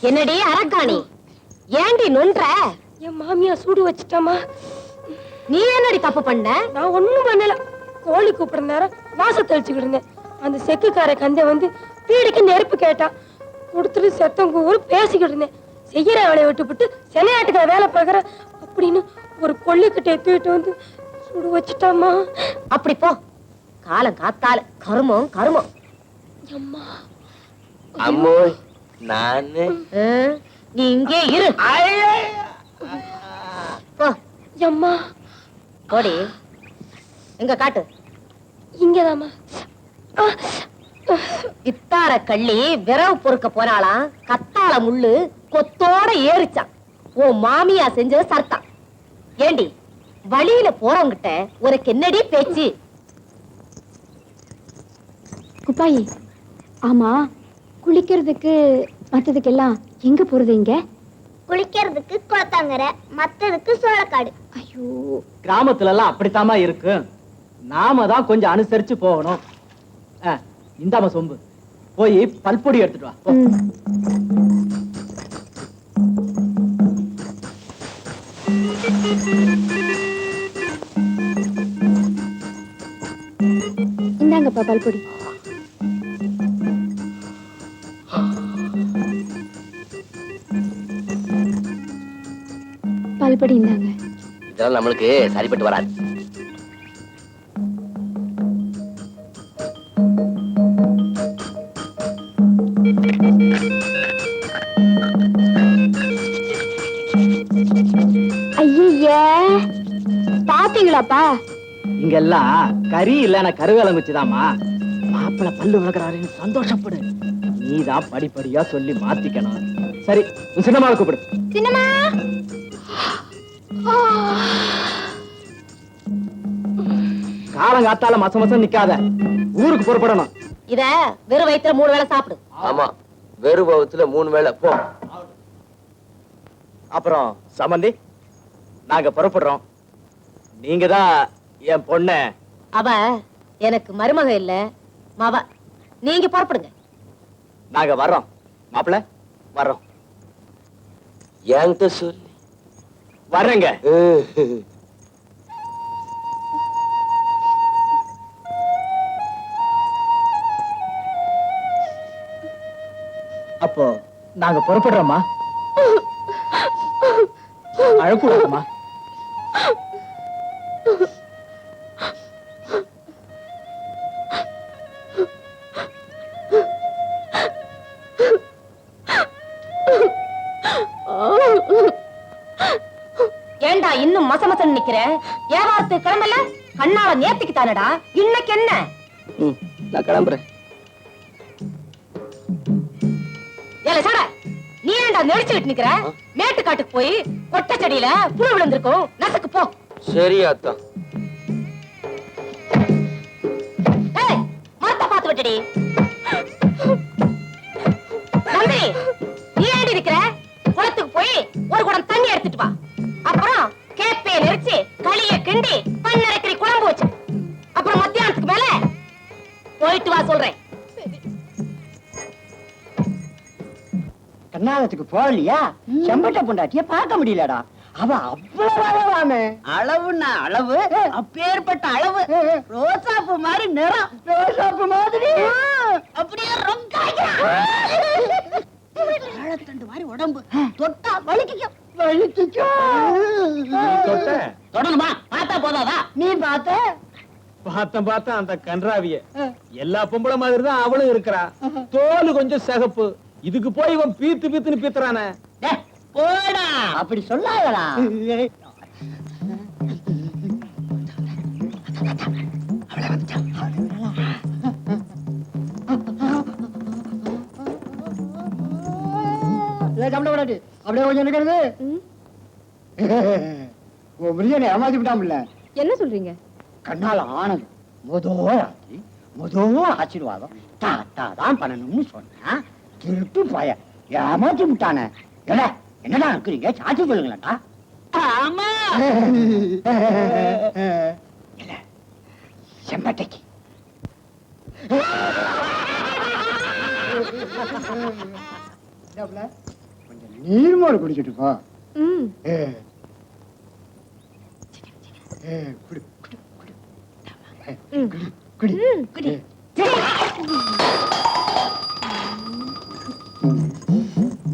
என்னடி அரக்காணி, ஏண்டி நொன்ற? என் மாமியா சூடு வச்சுட்டாமா. நீ என்னடி தப்பு பண்ண? நான் ஒண்ணும் பண்ணல. கோழி கூப்பிடுற நேரம் வாச தெளிச்சுக்கிட்டு இருந்தேன். அந்த செக்குக்கார கந்தை வந்து வீடுக்கு நெருப்பு கேட்டான். கொடுத்துட்டு செத்தம் கூறு பேசிக்கிட்டு இருந்தேன். செய்யற வேலையை விட்டுவிட்டு சென்னையாட்டுக்கார வேலை பார்க்கற அப்படின்னு ஒரு கொள்ளிக்கிட்ட தூக்கிட்டு வந்து சுடு வச்சுட்டாமா. அப்படி போ, காலம் காத்தால கருமம் கருமம். அம்மா அம்மோ, நானு நீ இங்கே இரு. போ அம்மா. போடி. எங்க காட்டு. இங்கதாம்மா. இத்தார கள்ளி விரவு பொறுக்க போனாலாம். கத்தால முள்ளு கொத்தோட ஏறிச்சான். ஓ மாமியா செஞ்சது சர்த்தம். ஏண்டி வழியில போறவங்கிட்ட உனக்கு என்னடி பேச்சு? குப்பாயி, ஆமா குளிக்கிறதுக்கு மத்ததுக்கெல்லாம் எங்க போறது? இங்க குளிக்கிறதுக்கு குளத்தாங்கரை, மத்ததுக்கு சோளக்காடு. ஐயோ, கிராமத்துல எல்லாம் அப்படித்தாமா இருக்கு. நாம தான் கொஞ்சம் அனுசரிச்சு போகணும். இந்தாம சொம்பு, போய் பல்பொடி எடுத்துட்டு வா. இந்தாங்கப்பா பல்பொடி. பல்பொடி இந்தாங்க. இதெல்லாம் நம்மளுக்கு சரிப்பட்டு வராது. ஐயா, பாத்தீங்களாப்பா? இங்கெல்லாம் கறி இல்லைன்னா கருவேலங்குச்சிதாமா. மாப்பிள்ள பல்லு வளர்க்கிறாருன்னு சந்தோஷப்படு. நீதான் படிப்படியா சொல்லி மாத்திக்கணும். சரி, சின்னம்மாவை கூப்பிடு. சின்னம்மா, காலங்காத்தால மச மசம் நிக்காத, ஊருக்கு புறப்படணும். இத வெறும் வயித்துல 3 வேளை சாப்பிடு. ஆமா, வெறும் வகுத்துல 3 வேளை போ. அப்புறம் சம்பந்தி, நாங்க புறப்படுறோம். நீங்க தான் என் பொண்ண. அவ எனக்கு மருமக இல்ல, மவ. நீங்க புறப்படுங்க. நாங்க வர்றோம். மாப்பிள்ள வர்றோம். என்கிட்ட சொல்லி வர்றேங்க. அப்போ நாங்க புறப்படுறோமா? அழக்கூடாதுமா. ஏண்டா இன்னும் மசமசன் நிக்கிற? ஏவாத்து கிளம்பல? கண்ணால நேத்துக்கு தானடா. இன்னைக்கு என்ன? நான் கிளம்புறேன். ஏல சட, நீ ஏண்டா நெரிச்சுக்கிட்டு நிக்கிற? மேட்டுக்காட்டுக்கு போய் கொட்டை செடியில புழு விழுந்திருக்கும், நசுக்கு போ. சரி அத்தா. ஏய், மரத்தை பார்த்து விட்டுடி. நம்பி, நீ ஏண்டி இருக்கிற? குளத்துக்கு போய் ஒரு குடம் தண்ணி எடுத்துட்டு வா. அப்புறம் கேப்பைய நெரிச்சு களிய கிண்டி பன்னரைக்கறி குழம்பு வச்சு, அப்புறம் மத்தியானத்துக்கு மேல போயிட்டு வா சொல்றேன். கண்ணாலத்துக்கு போகலையா? செம்பட்ட பொண்டாட்டிய பார்க்க முடியலடா. அவ அவ்வளவு அளவாமே. அளவுன்னா அளவு, அப்பேற்பட்ட அளவு. ரோசாப்பு மாதிரி நிறம். ரோசாப்பு மாதிரி அப்படியே வாழைத்தண்டு மாதிரி உடம்பு. தொட்டா வலிக்கும். தொடணுமா? பார்த்தா போதாதா? நீ பார்த்த அந்த கன்றாவிய எல்லா பொம்பளை மாதிரி தான் அவளும் இருக்கிறா. தோல் கொஞ்சம் சிகப்பு. இதுக்கு போய் இவன் பீத்து பீத்துன்னு பீத்துறானே. போடா, அப்படி சொல்லாதடா. அப்படியே கொஞ்சம் நிக்கிறது. ஏமாத்தி விட்டாமல்ல. என்ன சொல்றீங்க? கண்ணால ஆனது முதோ ஆசீர்வாதம் தாத்தா தான் பண்ணணும்னு சொன்னா திருட்டு போய ஏமாத்தி விட்டானே. என்னடா இருக்கிறீங்க? சாட்சி சொல்லுங்களா? ஆமா, செம்பட்டைக்கு நீர்மோர் குடிச்சிட்டு போ. ம் ஏ, ஏ, குடி, குடி, குடி. ஏ, குடி, குடி.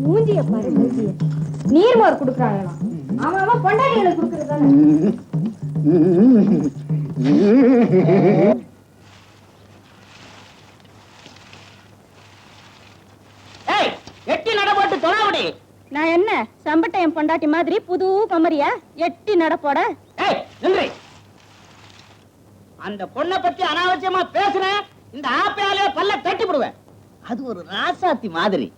மூஞ்சிய பாரு மூஞ்சிய. நீர்மோர் குடுக்குறாங்களாம். அவன் பொண்டாட்டிகளுக்கு குடுக்கறதானே. ஏய், எட்டி நட போட்டு தொலாவடி. நான் என்ன சம்பட்டையன் பொண்டாட்டி மாதிரி புது கமரியா எட்டி நடப்போட? ஏய், நில்றி. அந்த பொண்ணை பத்தி அனாவசியமா பேசுறேன், இந்த ஆப்பையாலே பல்ல தட்டி விடுவேன். அது ஒரு ராசாத்தி மாதிரி.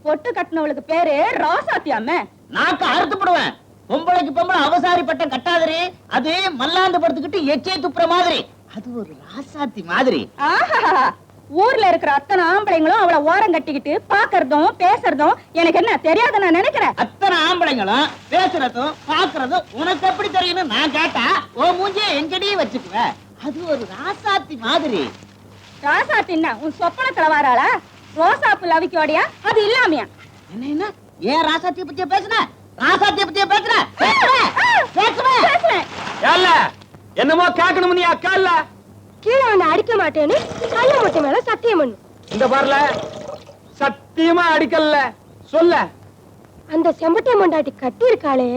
பொட்டு கட்டினவளுக்கு பேரு ரோசாத்தியாமே. நாக்க அறுத்து விடுவேன். பொம்பளைக்கு பொம்பளை அவசாரி பட்டம் கட்டாதரி, அது மல்லாந்து படுத்துக்கிட்டு எச்சே துப்புற மாதிரி. அது ஒரு ராசாத்தி மாதிரி. ஆஹா, ஊர்ல இருக்கிற அத்தனை ஆம்பளைங்களும் அவளை ஓரம் கட்டிக்கிட்டு பாக்குறதும் பேசுறதும் எனக்கு என்ன தெரியாத நான் நினைக்கிறேன். அத்தனை ஆம்பளைங்களும் பேசுறதும் பாக்குறதும் உனக்கு எப்படி தெரியும்னு நான் கேட்டா ஓ மூஞ்சிய எங்கடியே வச்சுக்குவேன். அது ஒரு ராசாத்தி மாதிரி. ராசாத்தின்னா உன் சொப்பனத்துல வாராளா? ரோசாப்பு லவிக்கோடியா அது இல்லாமையா? என்ன ஏன் ராசாத்திய பத்திய பேசுன? ராசாத்திய பத்திய பேசுன? பேசுவேன். என்னமோ கேட்கணும் நீ அக்கா இல்ல. கீழே வந்து அடிக்க மாட்டேன்னு கள்ள முட்டை மேல சத்தியம் பண்ணு. இந்த பாருல, சத்தியமா அடிக்கல. சொல்ல. அந்த செம்பட்டை மண்டாட்டி கட்டி இருக்காளே,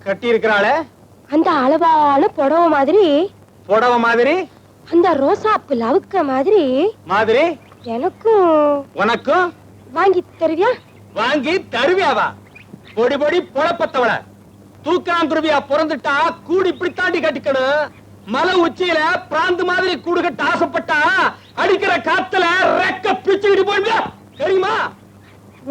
கட்டி இருக்கிறாளே அந்த அளவான புடவை மாதிரி, புடவை மாதிரி, அந்த ரோசாப்பு லவுக்க மாதிரி மாதிரி எனக்கும் உனக்கும் வாங்கி தருவியா? வாங்கி தருவியாவா? பொடி பொடி பொழப்பத்தவள, தூக்காங்குருவியா பிறந்துட்டா கூடு இப்படி தாண்டி கட்டிக்கணும். மலை உச்சியில பிராந்து மாதிரி கூடு கட்ட ஆசைப்பட்டா அடிக்கிற காத்துல ரெக்க பிச்சுக்கிட்டு போயிடுவியா? தெரியுமா?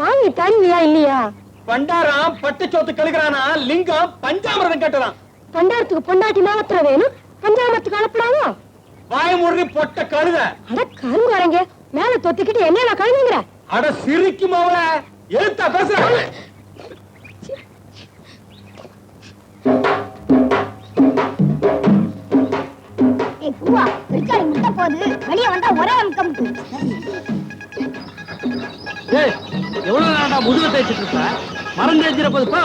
வாங்கி தருவியா இல்லையா? பண்டாரம் பட்டு சோத்து கழுகுறானா, லிங்கம் பஞ்சாமிரதம் கட்டுறான். பண்டாரத்துக்கு பொண்டாட்டி மாத்திர வேணும், பஞ்சாமத்துக்கு அனுப்பலாமா? வாயமுறி பொட்ட கழுத. அட கரும்பு வரங்க மேல தொத்திக்கிட்டு என்ன கழுவுங்கிற? அட சிரிக்கும் அவள எழுத்தா பேசுற. ஏய் பூவா, பெருச்சாளி முட்டை போகுது, வெளியே வந்தா ஒரே அமுக்கம். ஏய், எவ்வளவு நேரம்டா முதுக தேய்ச்சிட்டு இருக்க? மரம் தேய்ச்சிட போது போ.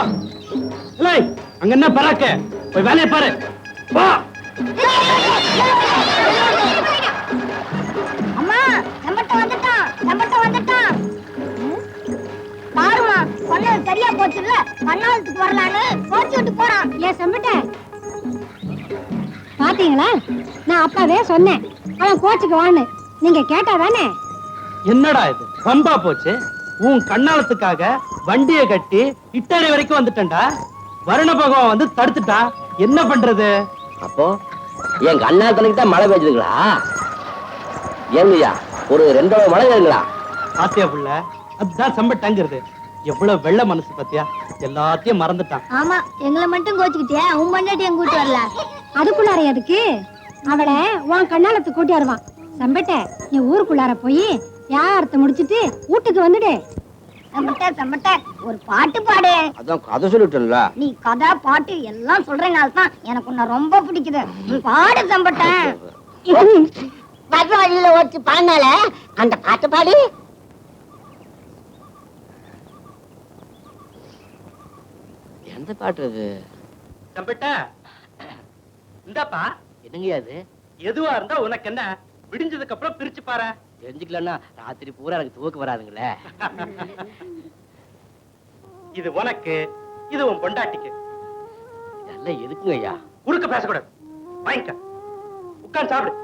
இல்லை, அங்க என்ன பராக்க? போய் வேலையை பாரு. போ. அம்மா, செம்பட்டை வந்துட்டான், செம்பட்டை வந்துட்டான். பாருமா, சொன்னது சரியா போச்சுல்ல, பன்னாலத்துக்கு வரலான்னு கோச்சு விட்டு போறான். ஏன் செம்பட்டை பாத்தீங்களா? நான் அப்பவே சொன்னேன் அவன் கோச்சுக்கு வான்னு. நீங்க கேட்டாதானே? என்னடா இது பம்பா போச்சு? உன் கண்ணாலத்துக்காக வண்டியை கட்டி இட்டாடி வரைக்கும் வந்துட்டேன்டா. வருண பகவான் வந்து தடுத்துட்டா. என்ன பண்றது? அப்போ என் கண்ணாத்தனுக்கு தான் மழை பெய்யுதுங்களா? ஏங்கய்யா, ஒரு 2 மழை பெய்யுங்களா? ஆத்தியா புள்ள, அதுதான் செம்பட்டங்கிறது. எவ்வளவு வெள்ள மனசு பத்தியா? எல்லாத்தையும் மறந்துட்டான். ஆமா, எங்களை மட்டும் கோச்சுக்கிட்டே உன் பண்ணாட்டி எங்க கூட்டு வரல. அதுக்குள்ளார எதுக்கு? அவளை உன் கண்ணாலத்து கூட்டியாருவான். செம்பட்டை, நீ ஊருக்குள்ளார போய் வியாபாரத்தை முடிச்சிட்டு வீட்டுக்கு வந்துடு. செம்பட்டை, செம்பட்டை, ஒரு பாட்டு பாடு. அதான் கதை சொல்லிட்டேன்ல. நீ கதை பாட்டு எல்லாம் சொல்றேனால தான் எனக்கு உன்னை ரொம்ப பிடிக்குது. பாடு செம்பட்டை. வழியில ஓச்சு பாடினால அந்த பாட்டு பாடு. எந்த பாட்டு அது? செம்பட்ட, இந்தாப்பா. என்னங்கய்யா அது? எதுவா இருந்தா உனக்கு என்ன? விடிஞ்சதுக்கு அப்புறம் பிரிச்சு பாரு. தெரிஞ்சுக்கலன்னா ராத்திரி பூரா எனக்கு தூக்க வராதுங்களே. இது உனக்கு, இது உன் பொண்டாட்டிக்கு. இதெல்லாம் எதுக்குங்க ஐயா? குறுக்க பேசக்கூடாது. வாங்கிக்க, உட்கார்ந்து சாப்பிடு.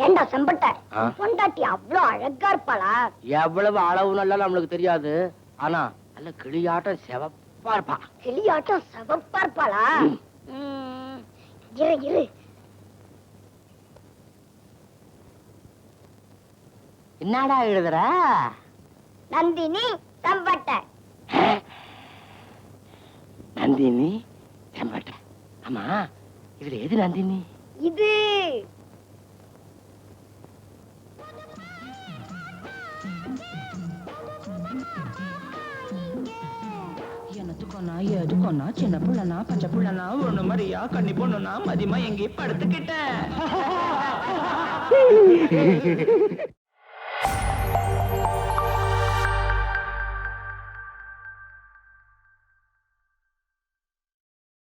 ஏண்டா செம்பட்டை, ஆ? பொண்டாட்டி அவ்வளவு அழகா இருப்பாளா? எவ்வளவு அளவு நல்லா நம்மளுக்கு தெரியாது. ஆனா நல்ல கிளியாட்டம் செவப்பா இருப்பா. கிளியாட்டம் சிவப்பா இருப்பாளா? இரு இரு. என்னடா எழுதுற? நந்தினி செம்பட்டை. நந்தினி செம்பட்ட. ஆமா, இதுல எது நந்தினி? இது என்ன தூக்கம் எதுக்கொன்னா எதுக்கொன்னா சின்ன புள்ளனா பச்சை புள்ளனா ஒண்ணு மாதிரியா கண்ணி பொண்ணுனா மதியமா எங்கேயும் படுத்துக்கிட்டேன்